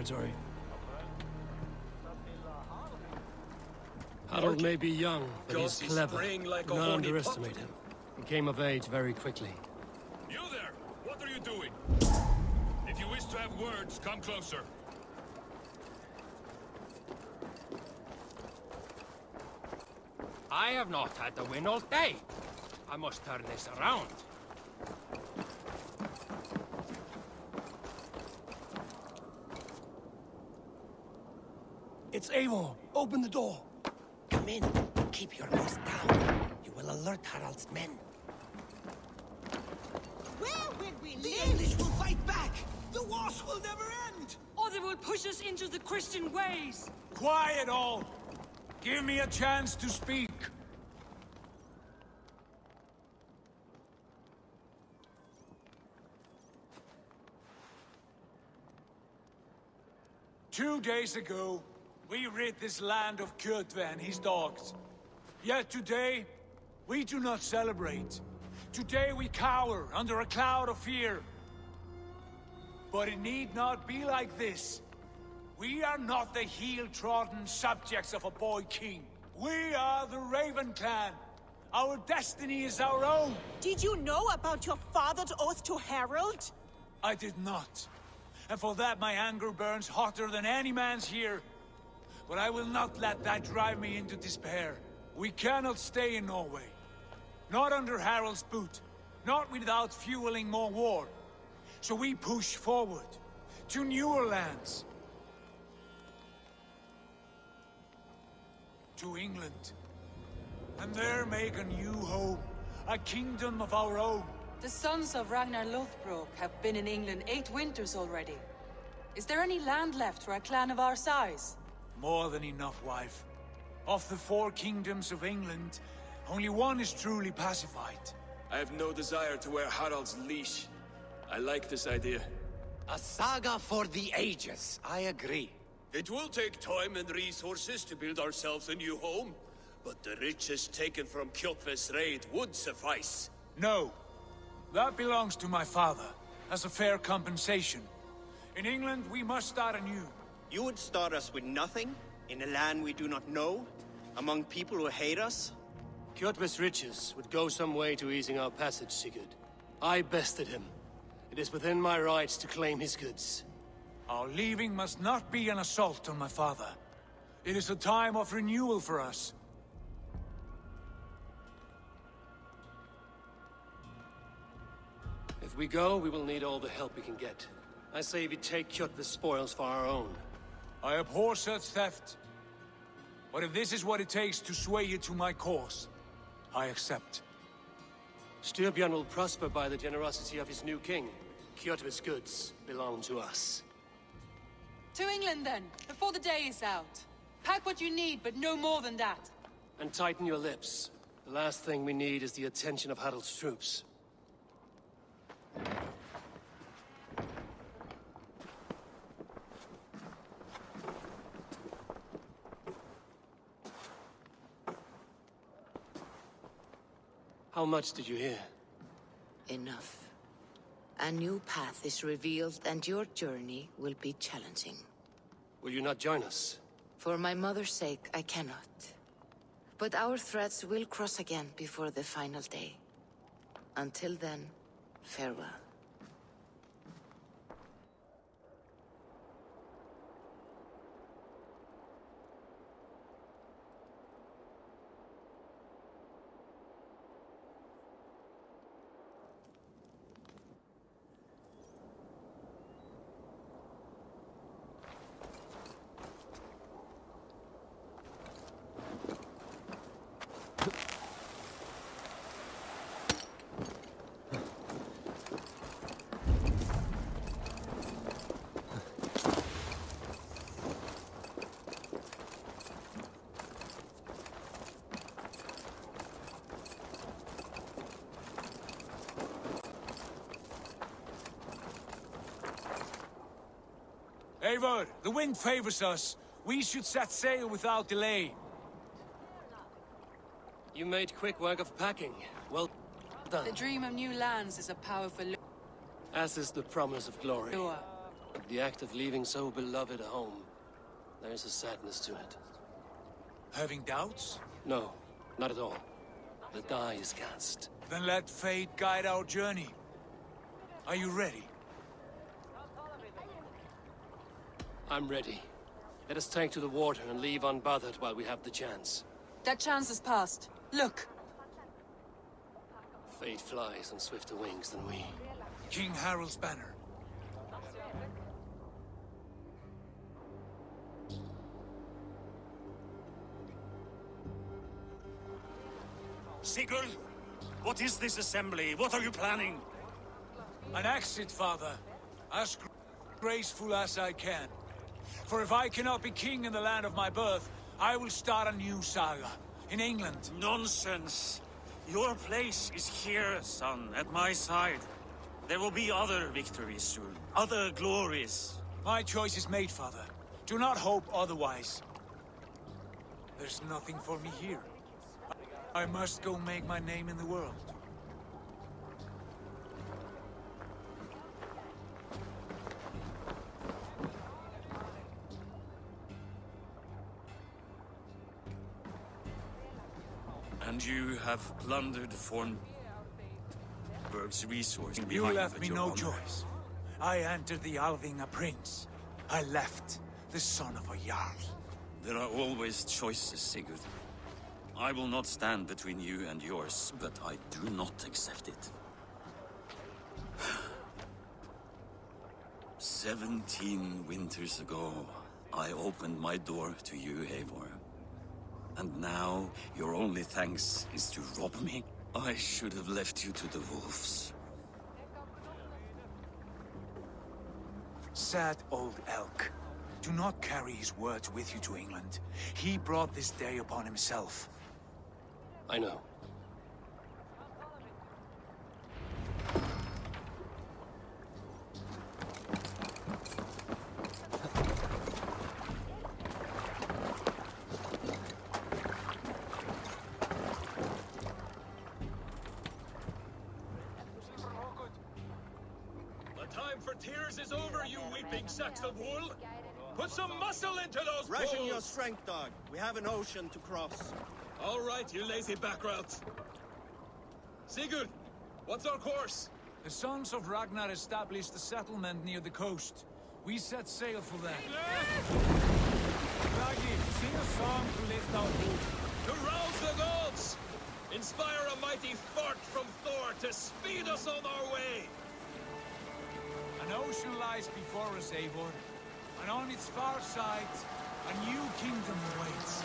territory. Harold may be young, but he's clever. Do not underestimate him. He came of age very quickly. You there! What are you doing? If you wish to have words, come closer. I have not had the wind all day. I must turn this around. It's Eivor. Open the door. Come in. Keep your voice down. You will alert Harald's men. Where will we live? The English will fight back! The wars will never end! Or they will push us into the Christian ways. Quiet all! Give me a chance to speak. Two days ago, we rid this land of Kjotve and his dogs. Yet today, we do not celebrate. Today we cower under a cloud of fear. But it need not be like this. We are not the heel-trodden subjects of a boy king. We are the Raven clan. Our destiny is our own. Did you know about your father's oath to Harold? I did not. And for that my anger burns hotter than any man's here. But I will not let that drive me into despair. We cannot stay in Norway. Not under Harald's boot. Not without fueling more war. So we push forward. To newer lands. To England. And there make a new home. A kingdom of our own. The sons of Ragnar Lothbrok have been in England 8 winters already. Is there any land left for a clan of our size? More than enough, wife. Of the 4 kingdoms of England, only one is truly pacified. I have no desire to wear Harald's leash. I like this idea. A saga for the ages, I agree. It will take time and resources to build ourselves a new home, but the riches taken from Kjotve's raid would suffice. No. That belongs to my father, as a fair compensation. In England, we must start anew. You would start us with nothing? In a land we do not know? Among people who hate us? Kjotve's riches would go some way to easing our passage, Sigurd. I bested him. It is within my rights to claim his goods. Our leaving must not be an assault on my father. It is a time of renewal for us. If we go, we will need all the help we can get. I say we take Kjotve's spoils for our own. I abhor such theft. But if this is what it takes to sway you to my cause, I accept. Styrbjörn will prosper by the generosity of his new king. Kjotve's goods belong to us. To England then, before the day is out. Pack what you need, but no more than that. And tighten your lips. The last thing we need is the attention of Harald's troops. How much did you hear? Enough. A new path is revealed and your journey will be challenging. Will you not join us? For my mother's sake, I cannot. But our threads will cross again before the final day. Until then, farewell. Eivor, the wind favors us. We should set sail without delay. You made quick work of packing. Well done. The dream of new lands is a powerful as is the promise of glory. lure. The act of leaving so beloved a home, there is a sadness to it. Having doubts? No, not at all. The die is cast. Then let fate guide our journey. Are you ready? I'm ready. Let us take to the water and leave unbothered while we have the chance. That chance is past. Look! Fate flies on swifter wings than we. King Harald's banner. Sigurd, what is this assembly? What are you planning? An exit, father. As graceful as I can. For if I cannot be king in the land of my birth, I will start a new saga. In England. Nonsense. Your place is here, son, at my side. There will be other victories soon. Other glories. My choice is made, father. Do not hope otherwise. There's nothing for me here. I must go make my name in the world. And you have plundered Fornburg's resources. You left me no choice. I entered the Alving a prince. I left the son of a Jarl. There are always choices, Sigurd. I will not stand between you and yours, but I do not accept it. 17 winters ago, I opened my door to you, Eivor. And now, your only thanks is to rob me? I should have left you to the wolves. Sad old elk. Do not carry his words with you to England. He brought this day upon himself. I know. Tears is over, you weeping sacks of wool! Put some muscle into those Ration bulls! your strength, dog. We have an ocean to cross. All right, you lazy backroutes. Sigurd, what's our course? The sons of Ragnar established a settlement near the coast. We set sail for them. Raggi, sing a song to lift our mood. To rouse the gods! Inspire a mighty fart from Thor to speed us on our way! An ocean lies before us, Eivor, and on its far side, a new kingdom awaits.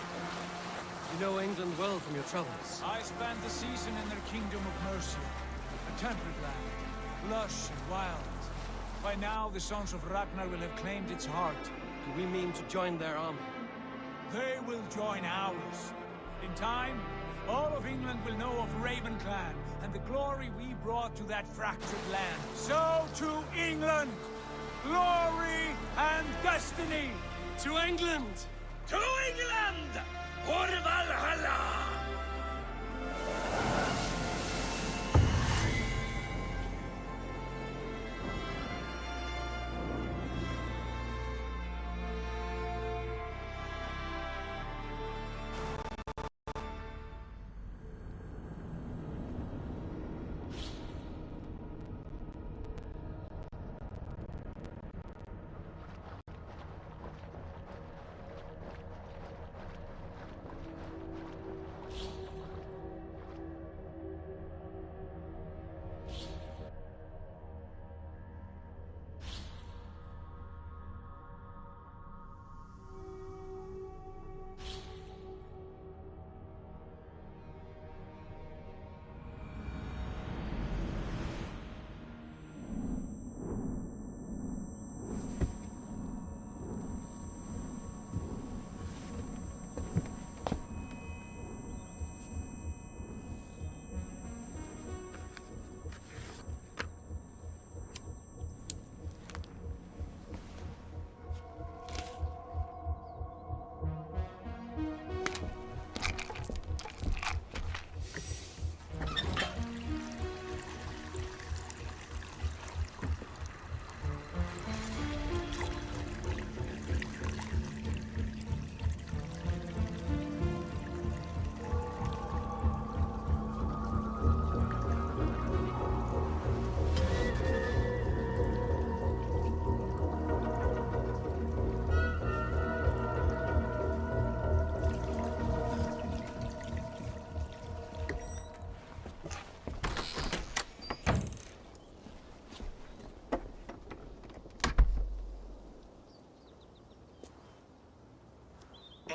You know England well from your travels. I spent the season in their kingdom of Mercia, a temperate land, lush and wild. By now, the sons of Ragnar will have claimed its heart. Do we mean to join their army? They will join ours. In time, all of England will know of Raven Clan and the glory we brought to that fractured land. So to England! Glory and destiny! To England! To England! For Valhalla!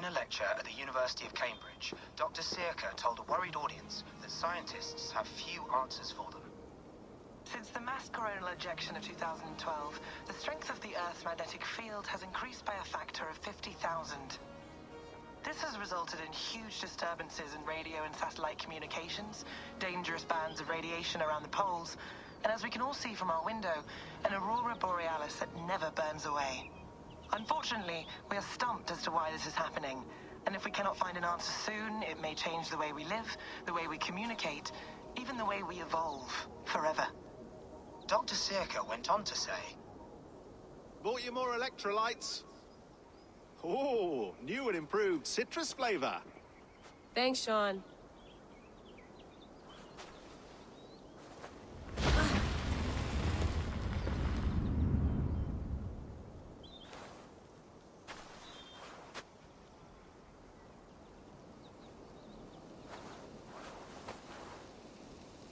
a lecture at the University of Cambridge, Dr. Circa told a worried audience that scientists have few answers for them. Since the mass coronal ejection of 2012, the strength of the Earth's magnetic field has increased by a factor of 50,000. This has resulted in huge disturbances in radio and satellite communications, dangerous bands of radiation around the poles, and as we can all see from our window, an aurora borealis that never burns away. Unfortunately, we are stumped as to why this is happening, and if we cannot find an answer soon, it may change the way we live, the way we communicate, even the way we evolve, forever. Dr. Circa went on to say, Bought you more electrolytes? Oh, new and improved citrus flavor. Thanks, Sean.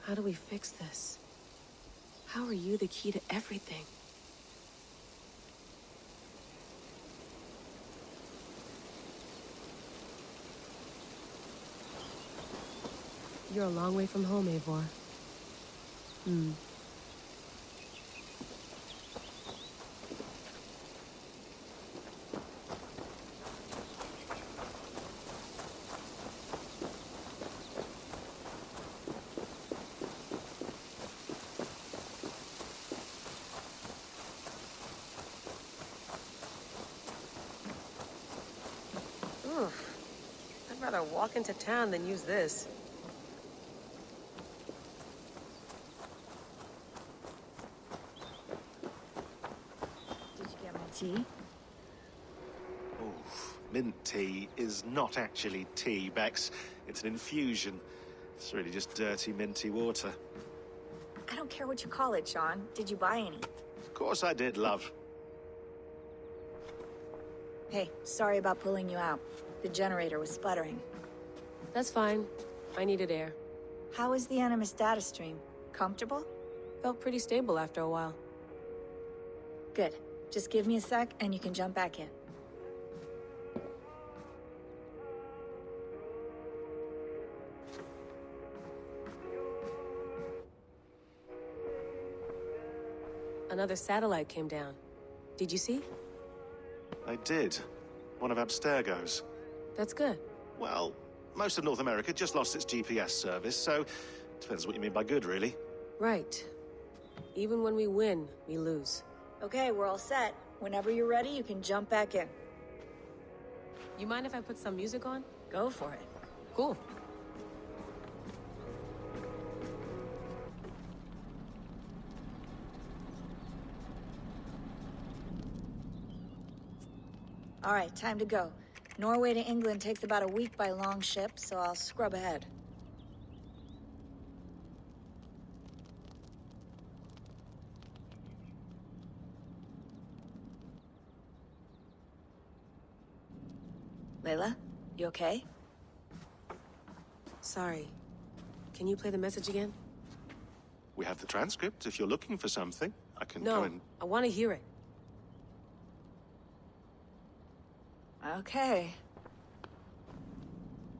How do we fix this? How are you the key to everything? You're a long way from home, Eivor. I'd rather walk into town than use this. Did you get my tea? Oof, mint tea is not actually tea, Bex. It's an infusion. It's really just dirty, minty water. I don't care what you call it, Sean. Did you buy any? Of course I did, love. Hey, sorry about pulling you out. The generator was sputtering. That's fine. I needed air. How is the Animus data stream? Comfortable? Felt pretty stable after a while. Good. Just give me a sec and you can jump back in. Another satellite came down. Did you see? I did. One of Abstergo's. That's good. Well, most of North America just lost its GPS service, so depends what you mean by good, really. Right. Even when we win, we lose. Okay, we're all set. Whenever you're ready, you can jump back in. You mind if I put some music on? Go for it. Cool. All right, time to go. Norway to England takes about a week by long ship, so I'll scrub ahead. Layla, you okay? Sorry. Can you play the message again? We have the transcript. If you're looking for something, I can No, go and... I want to hear it. Okay.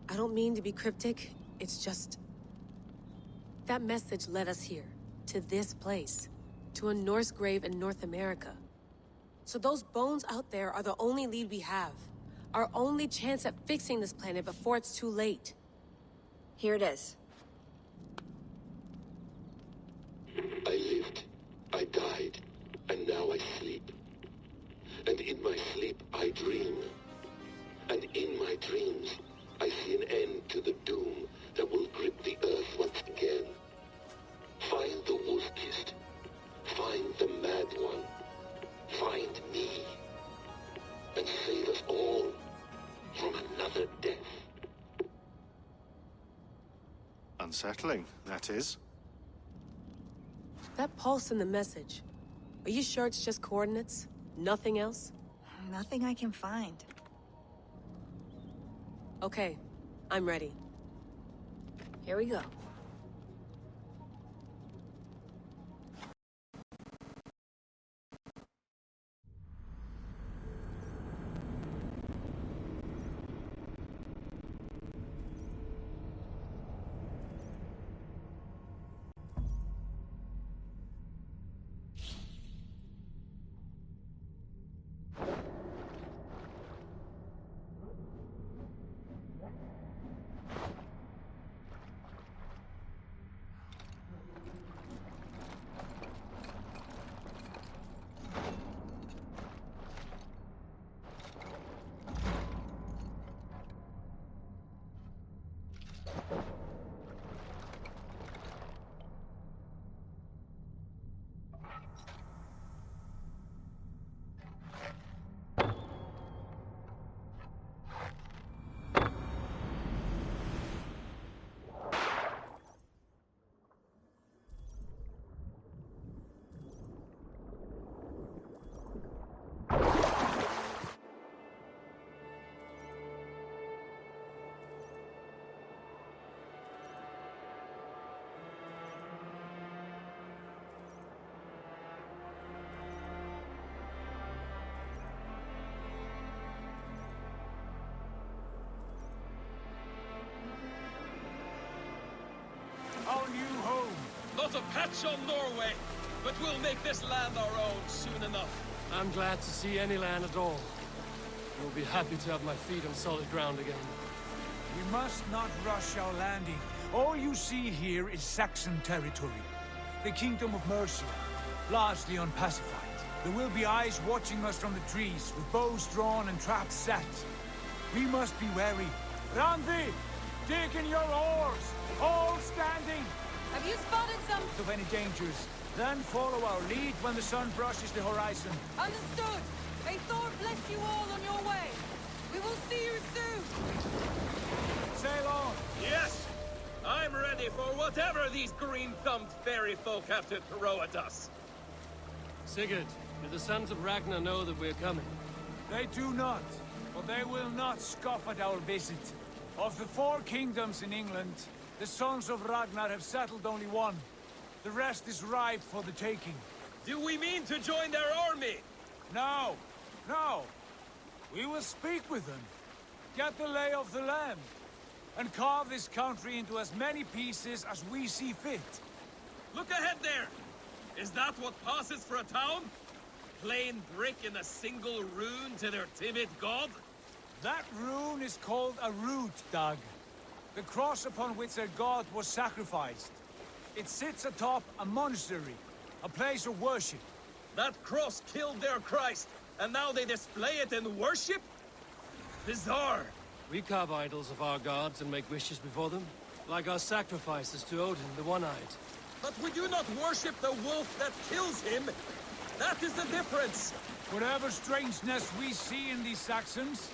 I don't mean to be cryptic. It's just... that message led us here. To this place. To a Norse grave in North America. So those bones out there are the only lead we have. Our only chance at fixing this planet before it's too late. Here it is. I lived, I died, and now I sleep. And in my sleep I dream. And in my dreams, I see an end to the doom that will grip the earth once again. Find the wolf-kissed. Find the mad one. Find me. And save us all from another death. Unsettling, that is. That pulse in the message. Are you sure it's just coordinates? Nothing else? Nothing I can find. Okay, I'm ready. Here we go. not a patch on Norway, but we'll make this land our own soon enough. I'm glad to see any land at all. I'll be happy to have my feet on solid ground again. We must not rush our landing. All you see here is Saxon territory. The Kingdom of Mercia, largely unpacified. There will be eyes watching us from the trees, with bows drawn and traps set. We must be wary. Randi, dig in your oars! All standing! Have you spotted some... ...of any dangers? Then follow our lead when the sun brushes the horizon. Understood! May Thor bless you all on your way! We will see you soon! Sail on! Yes! I'm ready for whatever these green-thumbed fairy folk have to throw at us. Sigurd, do the sons of Ragnar know that we're coming? They do not, but they will not scoff at our visit. Of the 4 kingdoms in England, the sons of Ragnar have settled only one. The rest is ripe for the taking. Do we mean to join their army? No, no. We will speak with them, get the lay of the land, and carve this country into as many pieces as we see fit. Look ahead there! Is that what passes for a town? Plain brick in a single rune to their timid god? That rune is called a root, Dag. The cross upon which their god was sacrificed. It sits atop a monastery, a place of worship. That cross killed their Christ, and now they display it in worship? Bizarre. We carve idols of our gods and make wishes before them, like our sacrifices to Odin, the One-Eyed. But we do not worship the wolf that kills him. That is the difference. Whatever strangeness we see in these Saxons,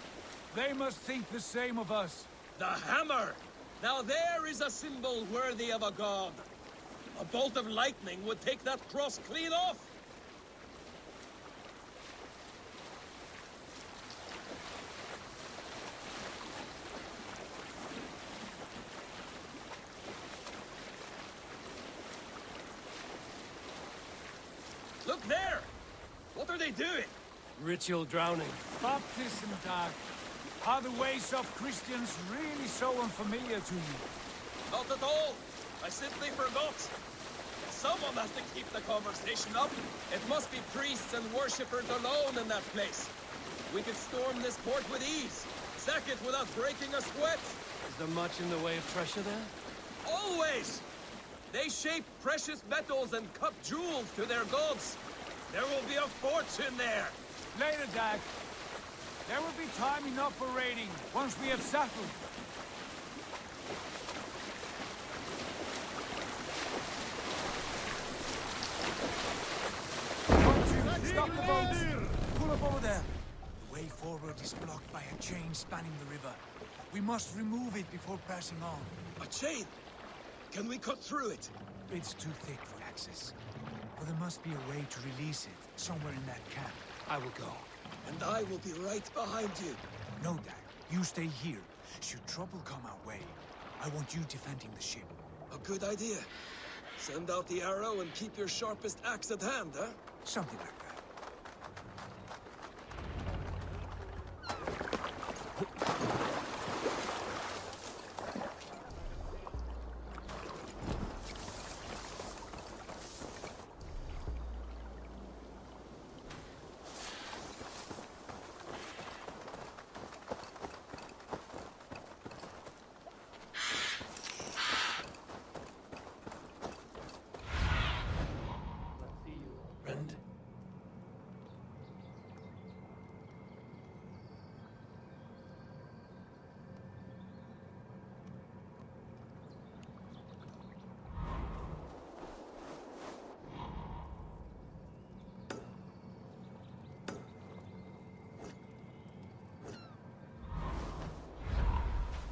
they must think the same of us. The hammer! Now there is a symbol worthy of a god. A bolt of lightning would take that cross clean off. Look there! What are they doing? Ritual drowning. Baptism, Dag. Are the ways of Christians really so unfamiliar to you? Not at all. I simply forgot. Someone has to keep the conversation up. It must be priests and worshippers alone in that place. We could storm this port with ease. Sack it without breaking a sweat. Is there much in the way of treasure there? Always! They shape precious metals and cut jewels to their gods. There will be a fortune there. Later, Dag. There will be time enough for raiding, once we have settled. Stop the boats! Pull up over there. The way forward is blocked by a chain spanning the river. We must remove it before passing on. A chain? Can we cut through it? It's too thick for access. But there must be a way to release it, somewhere in that camp. I will go. And I will be right behind you. No, Dag. You stay here. Should trouble come our way, I want you defending the ship. A good idea. Send out the arrow and keep your sharpest axe at hand, huh? Something like that.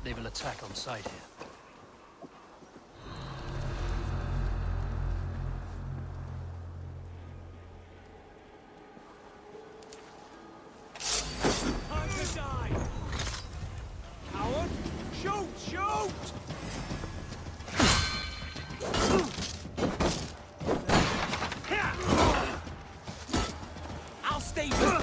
They will attack on sight here. Time to die! Coward! Shoot! Shoot! I'll stay here!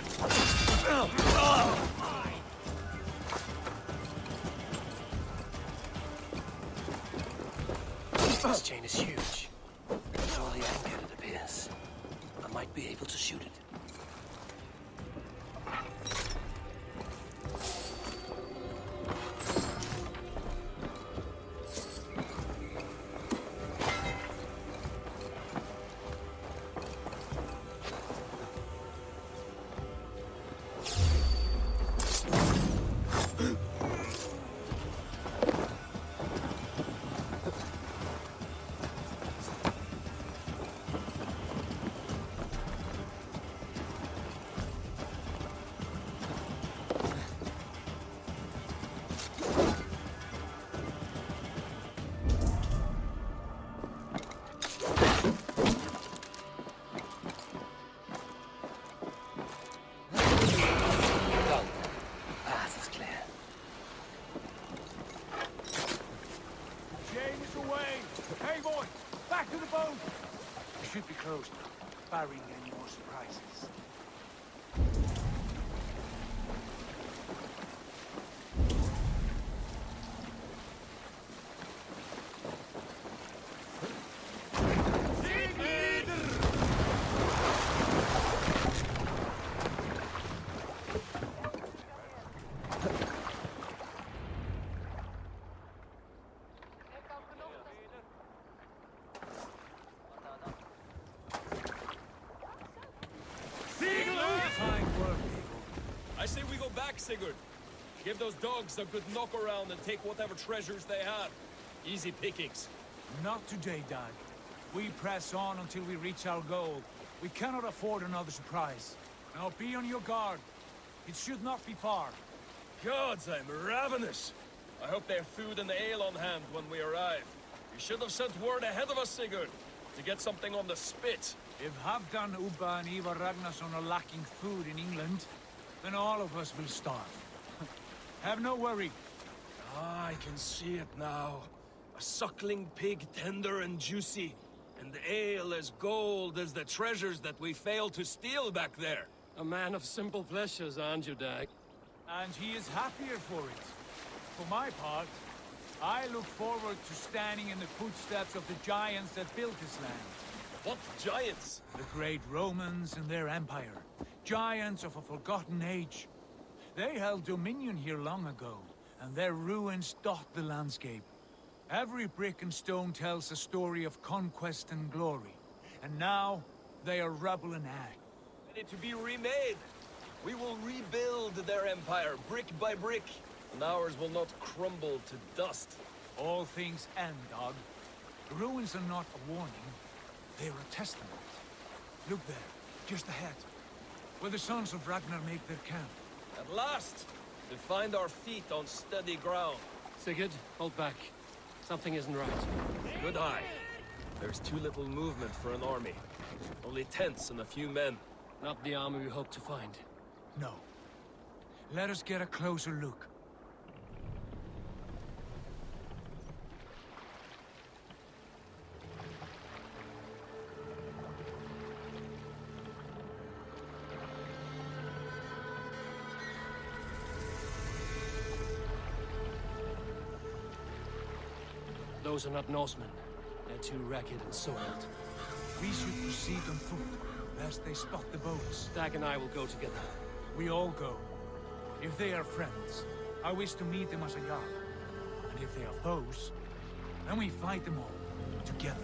time! This chain is huge. It's all the anchor, it appears. I might be able to shoot it. Should be closed, barring any more surprises. I say we go back, Sigurd. Give those dogs a good knock around and take whatever treasures they have. Easy pickings. Not today, Dad. We press on until we reach our goal. We cannot afford another surprise. Now be on your guard. It should not be far. Gods, I'm ravenous. I hope they have food and ale on hand when we arrive. You should have sent word ahead of us, Sigurd, to get something on the spit. If Halfdan, Ubba and Ivar Ragnarsson are lacking food in England, then all of us will starve. Have no worry. Ah, I can see it now. A suckling pig, tender and juicy. And the ale as gold as the treasures that we failed to steal back there. A man of simple pleasures, aren't you, Dag? And he is happier for it. For my part, I look forward to standing in the footsteps of the giants that built this land. What giants? The great Romans and their empire. Giants of a forgotten age. They held dominion here long ago, and their ruins dot the landscape. Every brick and stone tells a story of conquest and glory. And now, they are rubble and ash. Ready to be remade. We will rebuild their empire, brick by brick, and ours will not crumble to dust. All things end, dog. The ruins are not a warning. They are a testament. Look there, just ahead, where the sons of Ragnar make their camp. At last, we find our feet on steady ground. Sigurd, hold back. Something isn't right. Good eye. There's too little movement for an army. Only tents and a few men. Not the army we hope to find. No. Let us get a closer look. Those are not Norsemen. They're too ragged and soiled. We should proceed on foot, lest they spot the boats. Dag and I will go together. We all go. If they are friends, I wish to meet them as a Jarl. And if they are foes, then we fight them all, together.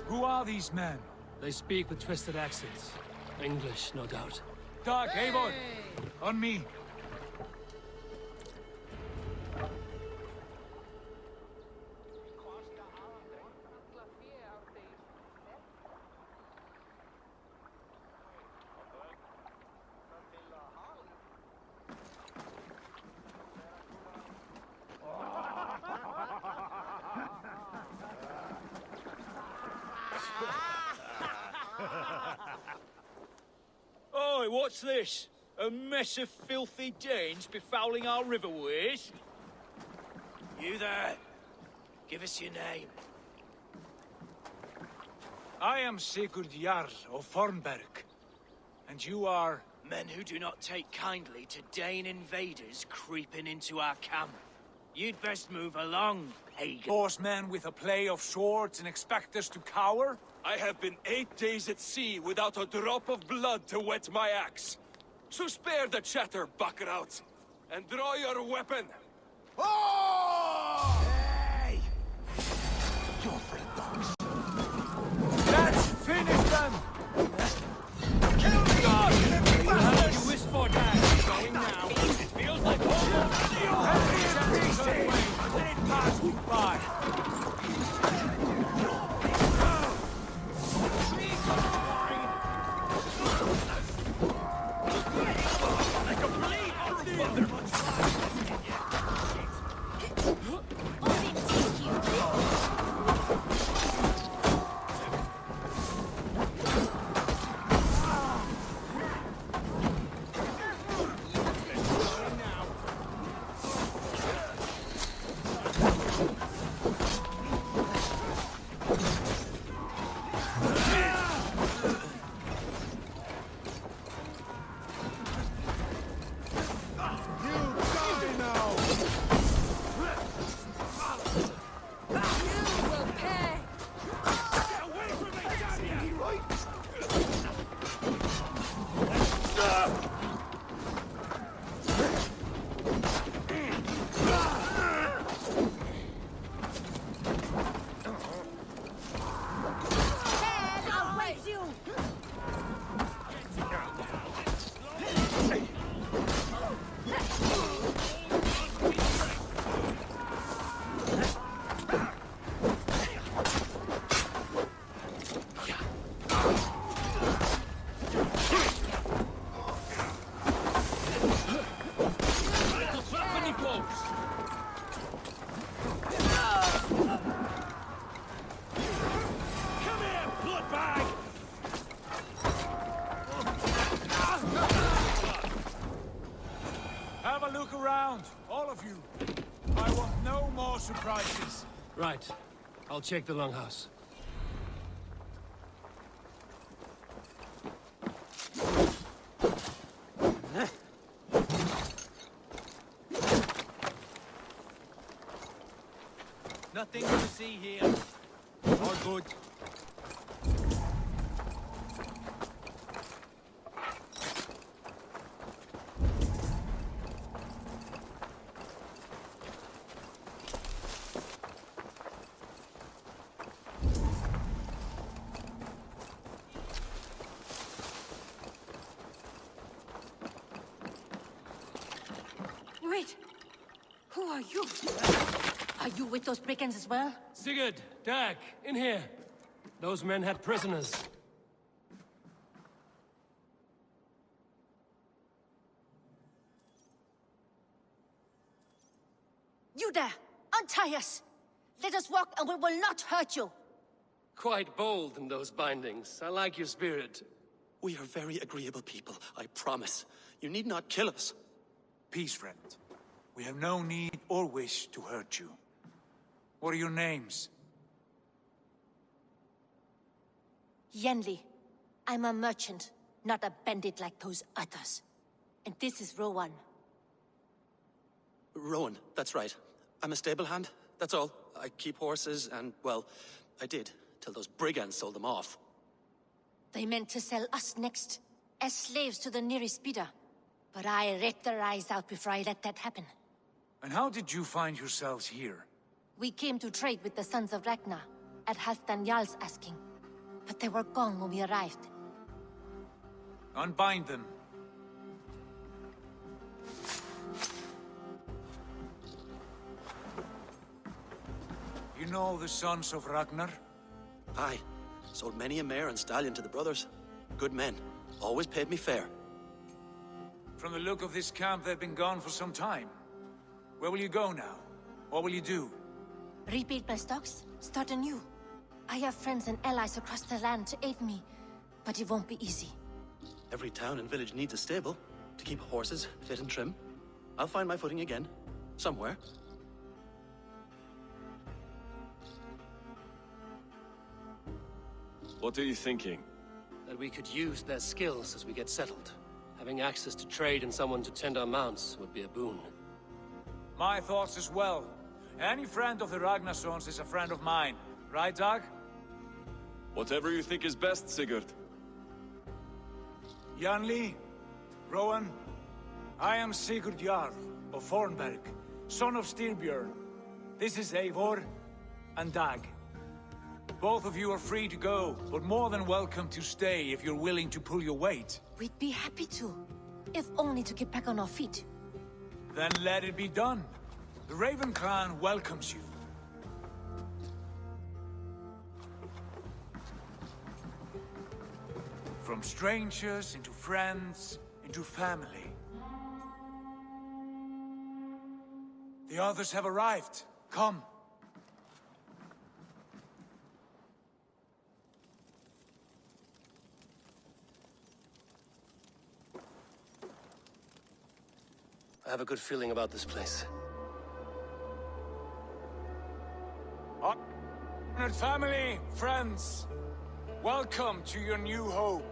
Who are these men? They speak with twisted accents. English, no doubt. Dag, Eivor! On me! Oi, what's this? A mess of filthy Danes befouling our riverways? You there. Give us your name. I am Sigurd Jarl of Fornberg. And you are... Men who do not take kindly to Dane invaders creeping into our camp. You'd best move along, pagan. Horsemen with a play of swords and expect us to cower? I have been 8 days at sea without a drop of blood to wet my axe. So spare the chatter, buckrouts, and draw your weapon. Oh! Hey! You're for the dogs. Let's finish them! Kill the dogs! What you wish for, Dad? Going now. It feels like almost let it pass me by. Surprises. Right. I'll check the longhouse. Nothing to see here. All good. Wait! Who are you? Are you with those brigands as well? Sigurd, Dag, in here. Those men had prisoners. You there! Untie us! Let us walk and we will not hurt you! Quite bold in those bindings. I like your spirit. We are very agreeable people, I promise. You need not kill us. Peace, friend. We have no need or wish to hurt you. What are your names? Yenli. I'm a merchant, not a bandit like those others. And this is Rowan. Rowan, that's right. I'm a stable hand, that's all. I keep horses and, well, I did, till those brigands sold them off. They meant to sell us next, as slaves to the nearest bidder. But I ripped their eyes out before I let that happen. And how did you find yourselves here? We came to trade with the Sons of Ragnar, at Halfdan Jarl's asking. But they were gone when we arrived. Unbind them. You know the Sons of Ragnar? Aye. Sold many a mare and stallion to the brothers. Good men. Always paid me fair. From the look of this camp, they've been gone for some time. Where will you go now? What will you do? Rebuild my stocks, start anew. I have friends and allies across the land to aid me, but it won't be easy. Every town and village needs a stable to keep horses fit and trim. I'll find my footing again, somewhere. What are you thinking? That we could use their skills as we get settled. Having access to trade and someone to tend our mounts would be a boon. My thoughts as well. Any friend of the Ragnarsons is a friend of mine. Right, Dag? Whatever you think is best, Sigurd. Janli, Rowan, I am Sigurd Jarl of Fornberg, son of Styrbjörn. This is Eivor and Dag. Both of you are free to go, but more than welcome to stay if you're willing to pull your weight. We'd be happy to, if only to get back on our feet. Then let it be done. The Raven clan welcomes you. From strangers into friends, into family. The others have arrived. Come. I have a good feeling about this place. Honored family, friends, welcome to your new home.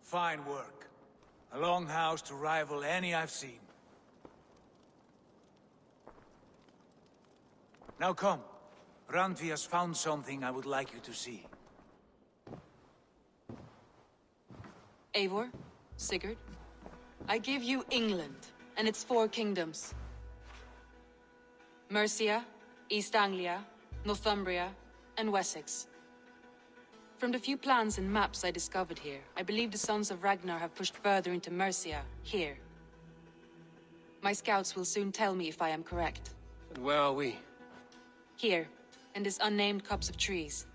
Fine work. A longhouse to rival any I've seen. Now come. Randvi has found something I would like you to see. Eivor, Sigurd, I give you England and its 4 kingdoms. Mercia, East Anglia, Northumbria, and Wessex. From the few plans and maps I discovered here, I believe the Sons of Ragnar have pushed further into Mercia, here. My scouts will soon tell me if I am correct. And where are we? Here, in this unnamed copse of trees.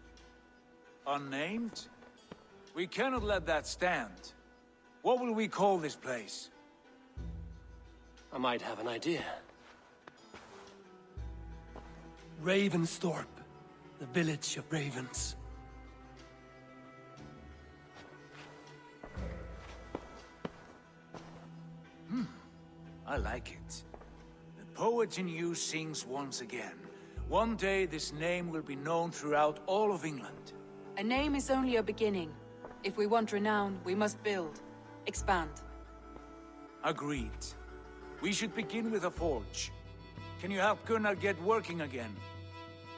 Unnamed? We cannot let that stand. What will we call this place? I might have an idea. Ravensthorpe, the village of ravens. I like it. The poet in you sings once again. One day this name will be known throughout all of England. A name is only a beginning. If we want renown, we must build. Expand. Agreed. We should begin with a forge. Can you help Gunnar get working again?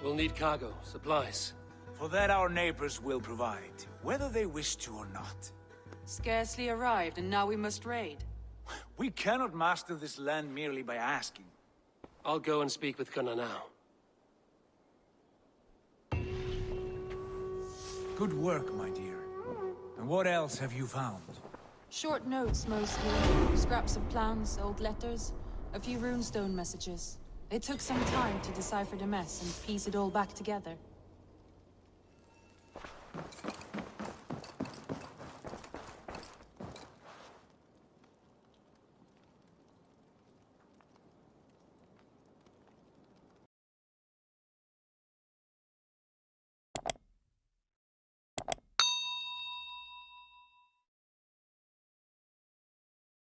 We'll need cargo, supplies. For that our neighbors will provide, whether they wish to or not. Scarcely arrived, and now we must raid. We cannot master this land merely by asking. I'll go and speak with Gunnar now. Good work, my dear. And what else have you found? Short notes, mostly. Scraps of plans, old letters, a few runestone messages. It took some time to decipher the mess and piece it all back together.